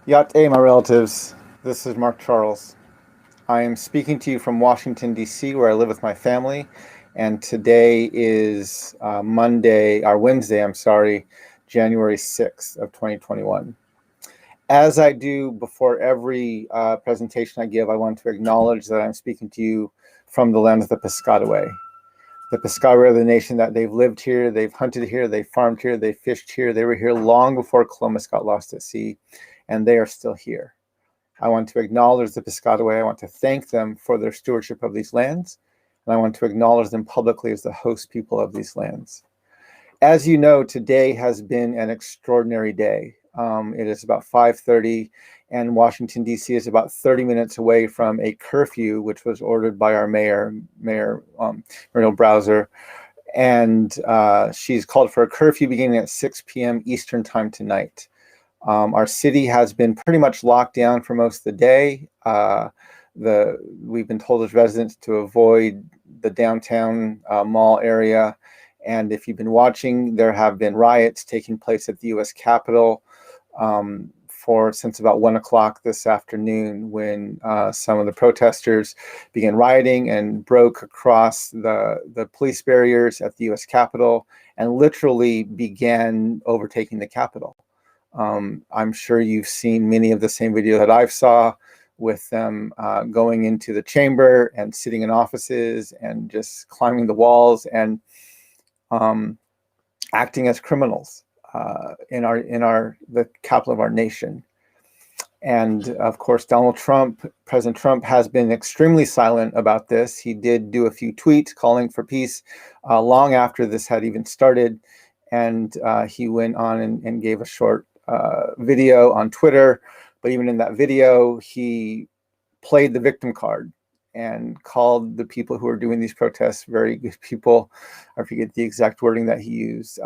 Yat A, my relatives. This is Mark Charles. I am speaking to you from Washington, D.C., where I live with my family. And today is Wednesday, January 6th of 2021. As I do before every presentation I give, I want to acknowledge that I'm speaking to you from the land of the Piscataway. The Piscataway are the nation that they've lived here, they've hunted here, they farmed here, they fished here. They were here long before Columbus got lost at sea, and they are still here. I want to acknowledge the Piscataway. I want to thank them for their stewardship of these lands, and I want to acknowledge them publicly as the host people of these lands. As you know, today has been an extraordinary day. It is about 5:30, and Washington, D.C. is about 30 minutes away from a curfew, which was ordered by our Mayor Muriel Browser, and she's called for a curfew beginning at 6 p.m. Eastern time tonight. Our city has been pretty much locked down for most of the day. We've been told as residents to avoid the downtown mall area. And if you've been watching, there have been riots taking place at the U.S. Capitol since about 1 o'clock this afternoon, when some of the protesters began rioting and broke across the police barriers at the U.S. Capitol and literally began overtaking the Capitol. I'm sure you've seen many of the same video that I've saw, with them going into the chamber and sitting in offices and just climbing the walls and acting as criminals in the capital of our nation. And of course, President Trump has been extremely silent about this. He did do a few tweets calling for peace long after this had even started. And he went on and gave a short video on Twitter. But even in that video, he played the victim card and called the people who are doing these protests very good people. I forget the exact wording that he used.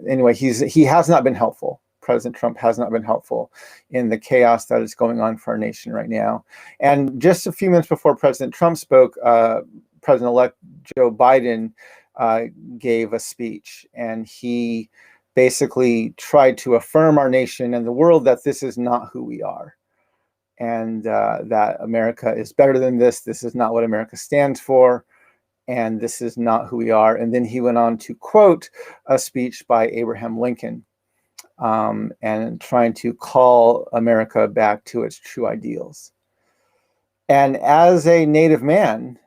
Anyway, he has not been helpful. President Trump has not been helpful in the chaos that is going on for our nation right now. And just a few minutes before President Trump spoke, President-elect Joe Biden gave a speech, and he basically tried to affirm our nation and the world that this is not who we are, and that America is better than this. This is not what America stands for, and this is not who we are. And then he went on to quote a speech by Abraham Lincoln, and trying to call America back to its true ideals. And as a Native man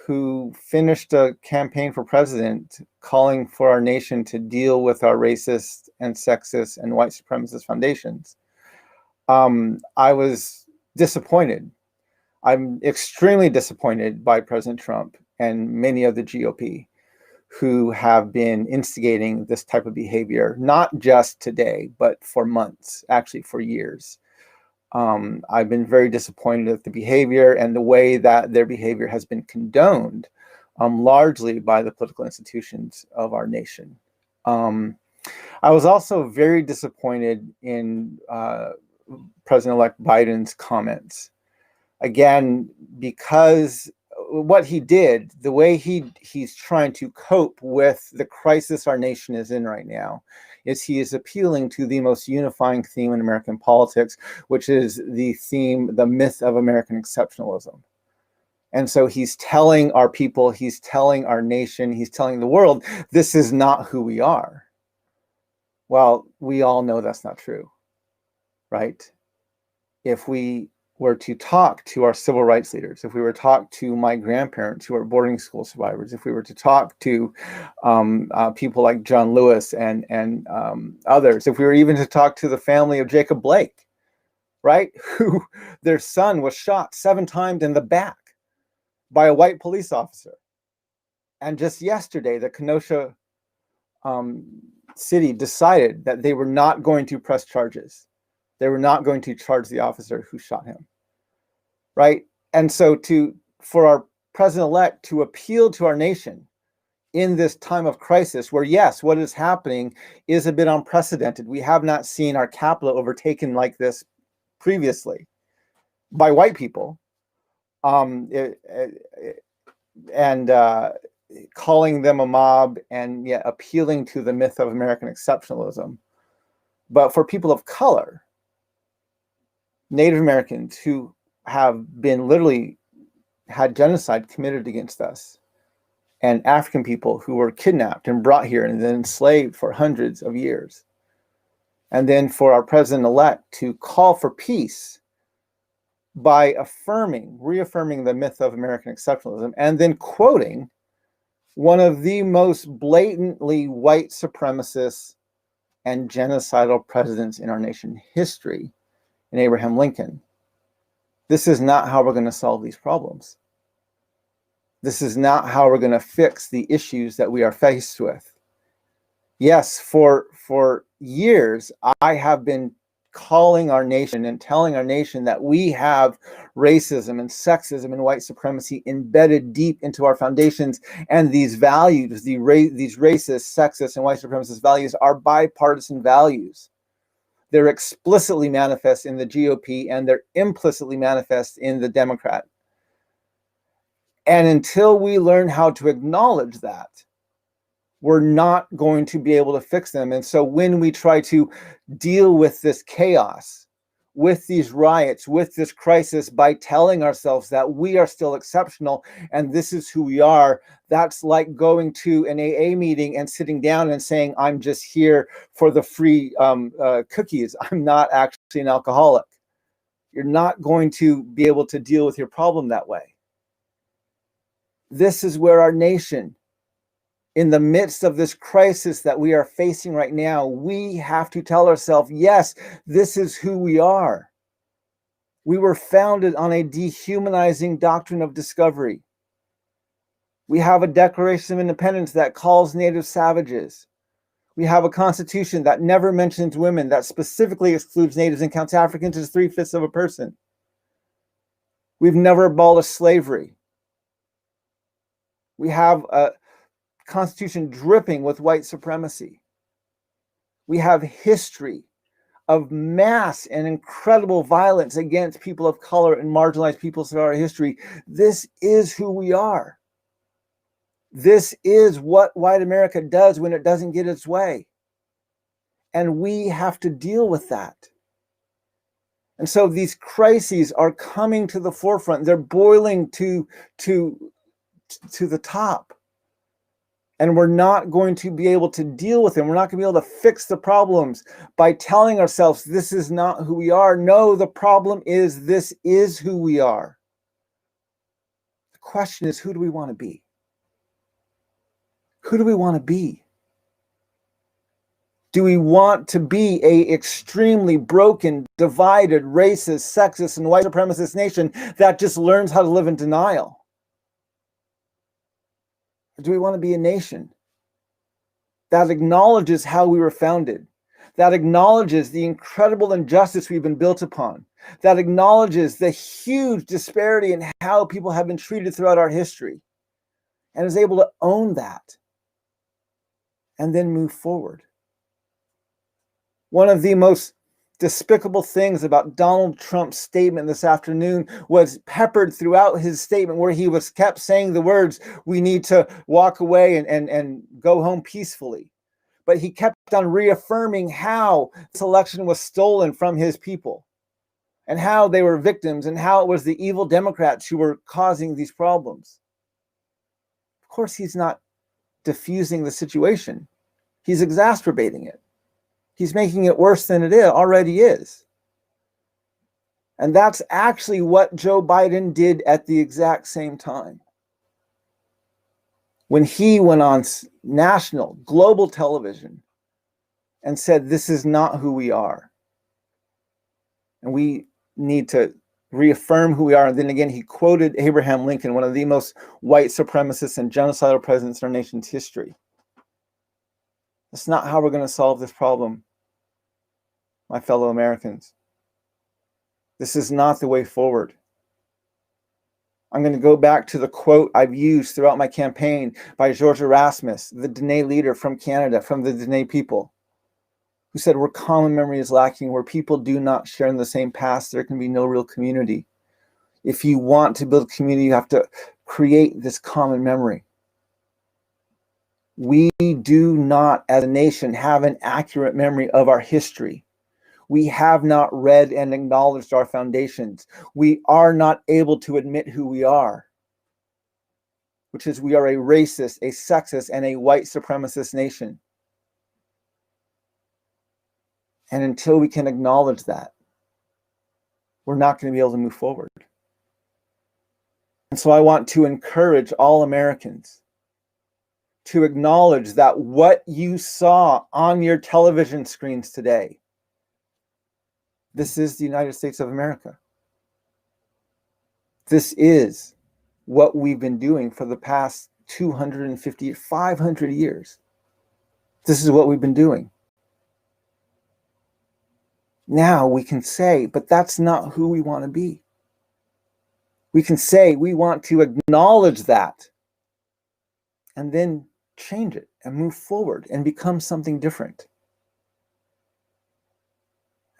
who finished a campaign for president calling for our nation to deal with our racist and sexist and white supremacist foundations, I was disappointed. I'm extremely disappointed by President Trump and many of the GOP who have been instigating this type of behavior, not just today, but for months, actually for years. I've been very disappointed at the behavior and the way that their behavior has been condoned, largely by the political institutions of our nation. I was also very disappointed in President-elect Biden's comments. Again, because what he did, the way he's trying to cope with the crisis our nation is in right now, is he is appealing to the most unifying theme in American politics, which is the myth of American exceptionalism. And so he's telling our people, he's telling our nation, he's telling the world, this is not who we are. Well, we all know that's not true, right? If we were to talk to our civil rights leaders, if we were to talk to my grandparents who are boarding school survivors, if we were to talk to people like John Lewis and others, if we were even to talk to the family of Jacob Blake, right, who their son was shot 7 times in the back by a white police officer. And just yesterday, the Kenosha city decided that they were not going to press charges. They were not going to charge the officer who shot him, right? And so for our president-elect to appeal to our nation in this time of crisis, where yes, what is happening is a bit unprecedented. We have not seen our capital overtaken like this previously by white people, and calling them a mob, and yet appealing to the myth of American exceptionalism. But for people of color, Native Americans who have been literally had genocide committed against us, and African people who were kidnapped and brought here and then enslaved for hundreds of years. And then for our president-elect to call for peace by reaffirming the myth of American exceptionalism, and then quoting one of the most blatantly white supremacist and genocidal presidents in our nation history, in Abraham Lincoln. This is not how we're going to solve these problems. This is not how we're going to fix the issues that we are faced with. Yes, for years, I have been calling our nation and telling our nation that we have racism and sexism and white supremacy embedded deep into our foundations, and these values, these racist, sexist, and white supremacist values are bipartisan values. They're explicitly manifest in the GOP, and they're implicitly manifest in the Democrat. And until we learn how to acknowledge that, we're not going to be able to fix them. And so when we try to deal with this chaos, with these riots, with this crisis, by telling ourselves that we are still exceptional and this is who we are, that's like going to an AA meeting and sitting down and saying, I'm just here for the free cookies. I'm not actually an alcoholic. You're not going to be able to deal with your problem that way. This is where our nation, in the midst of this crisis that we are facing right now, we have to tell ourselves, yes, this is who we are. We were founded on a dehumanizing doctrine of discovery. We have a Declaration of Independence that calls natives savages. We have a Constitution that never mentions women, that specifically excludes natives and counts Africans as 3/5 of a person. We've never abolished slavery. We have a Constitution dripping with white supremacy. We have history of mass and incredible violence against people of color and marginalized peoples throughout our history. This is who we are. This is what white America does when it doesn't get its way. And we have to deal with that. And so these crises are coming to the forefront. They're boiling to the top. And we're not going to be able to deal with them. We're not going to be able to fix the problems by telling ourselves this is not who we are. No, the problem is this is who we are. The question is, who do we want to be? Who do we want to be? Do we want to be an extremely broken, divided, racist, sexist, and white supremacist nation that just learns how to live in denial? Or do we want to be a nation that acknowledges how we were founded, that acknowledges the incredible injustice we've been built upon, that acknowledges the huge disparity in how people have been treated throughout our history, and is able to own that and then move forward? One of the most despicable things about Donald Trump's statement this afternoon was peppered throughout his statement, where he was kept saying the words, we need to walk away and go home peacefully. But he kept on reaffirming how this election was stolen from his people and how they were victims and how it was the evil Democrats who were causing these problems. Of course, he's not diffusing the situation. He's exacerbating it. He's making it worse than it already is. And that's actually what Joe Biden did at the exact same time. When he went on national, global television and said, this is not who we are. And we need to reaffirm who we are. And then again, he quoted Abraham Lincoln, one of the most white supremacist and genocidal presidents in our nation's history. That's not how we're going to solve this problem, my fellow Americans. This is not the way forward. I'm going to go back to the quote I've used throughout my campaign by George Erasmus, the Dene leader from Canada, from the Dene people, who said, where common memory is lacking, where people do not share in the same past, there can be no real community. If you want to build community, you have to create this common memory. We do not, as a nation, have an accurate memory of our history. We have not read and acknowledged our foundations. We are not able to admit who we are, which is we are a racist, a sexist, and a white supremacist nation. And until we can acknowledge that, we're not going to be able to move forward. And so I want to encourage all Americans to acknowledge that what you saw on your television screens today, this is the United States of America. This is what we've been doing for the past 250, 500 years. This is what we've been doing. Now we can say, but that's not who we want to be. We can say we want to acknowledge that and then change it and move forward and become something different.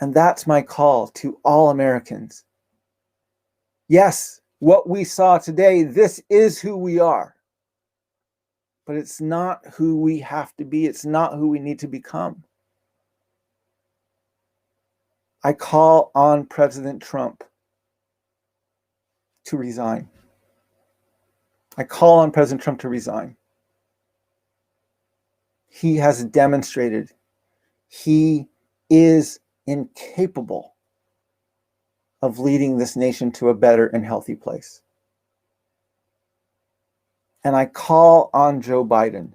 And that's my call to all Americans. Yes, what we saw today, this is who we are. But it's not who we have to be. It's not who we need to become. I call on President Trump to resign. I call on President Trump to resign. He has demonstrated he is incapable of leading this nation to a better and healthy place. And I call on Joe Biden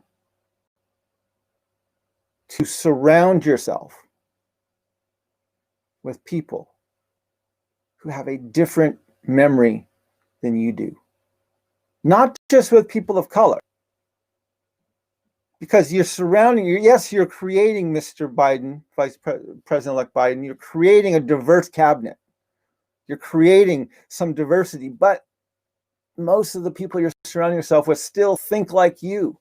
to surround yourself with people who have a different memory than you do. Not just with people of color. Because you're surrounding, yes, you're creating, Mr. Biden, President-elect Biden, you're creating a diverse cabinet. You're creating some diversity, but most of the people you're surrounding yourself with still think like you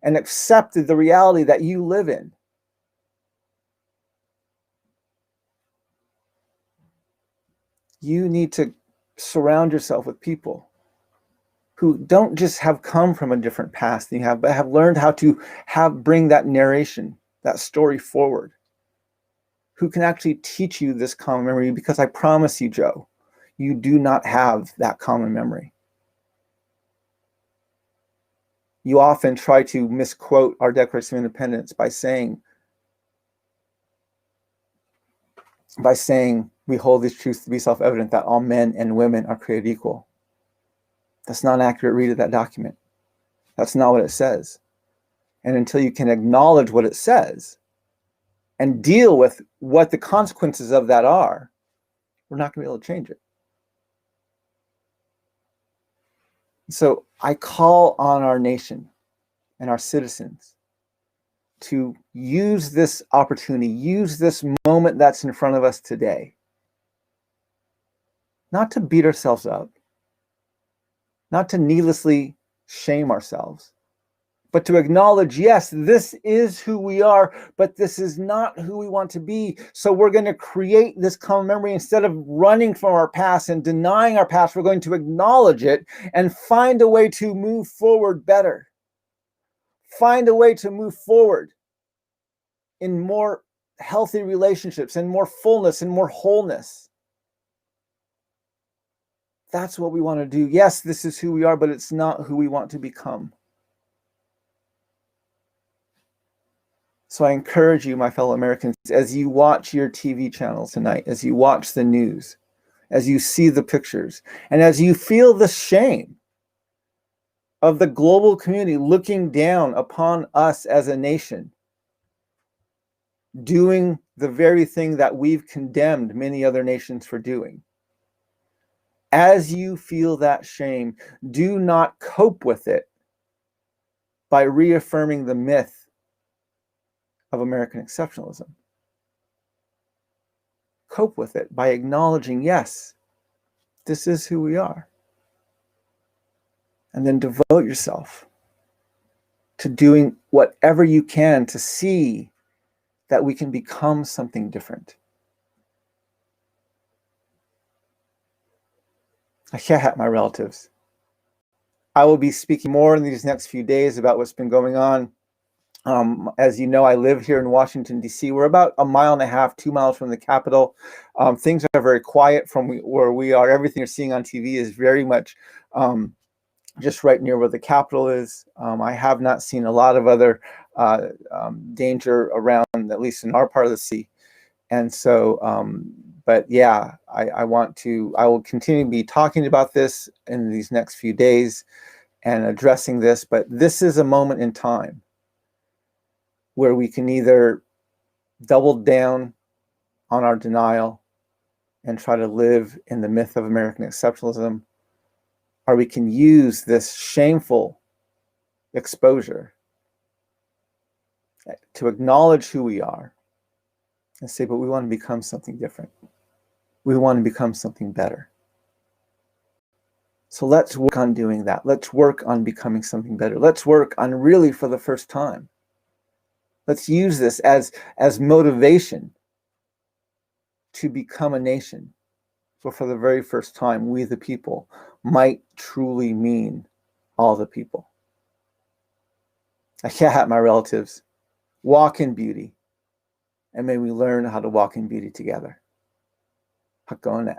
and accept the reality that you live in. You need to surround yourself with people who don't just have come from a different past than you have, but have learned how to bring that narration, that story forward, who can actually teach you this common memory, because I promise you, Joe, you do not have that common memory. You often try to misquote our Declaration of Independence by saying we hold these truths to be self-evident, that all men and women are created equal. That's not an accurate read of that document. That's not what it says. And until you can acknowledge what it says and deal with what the consequences of that are, we're not going to be able to change it. So I call on our nation and our citizens to use this opportunity, use this moment that's in front of us today, not to beat ourselves up, not to needlessly shame ourselves, but to acknowledge, yes, this is who we are, but this is not who we want to be. So we're going to create this common memory. Instead of running from our past and denying our past, we're going to acknowledge it and find a way to move forward better. Find a way to move forward in more healthy relationships and more fullness and more wholeness. That's what we want to do. Yes, this is who we are, but it's not who we want to become. So I encourage you, my fellow Americans, as you watch your TV channels tonight, as you watch the news, as you see the pictures, and as you feel the shame of the global community looking down upon us as a nation, doing the very thing that we've condemned many other nations for doing. As you feel that shame, do not cope with it by reaffirming the myth of American exceptionalism. Cope with it by acknowledging, yes, this is who we are. And then devote yourself to doing whatever you can to see that we can become something different. Ahihat, my relatives. I will be speaking more in these next few days about what's been going on As you know, I live here in Washington, D.C. We're about a mile and a half, 2 miles from the Capitol. Things are very quiet from where we are. Everything you're seeing on TV is very much just right near where the Capitol is. I have not seen a lot of other danger around, at least in our part of the city. And so, but yeah, I will continue to be talking about this in these next few days and addressing this. But this is a moment in time where we can either double down on our denial and try to live in the myth of American exceptionalism, or we can use this shameful exposure to acknowledge who we are and say, but we want to become something different. We want to become something better. So let's work on doing that. Let's work on becoming something better. Let's work on really, for the first time, let's use this as motivation to become a nation. So for the very first time, we the people might truly mean all the people. Yeah, my relatives, walk in beauty, and may we learn how to walk in beauty together. Hakone.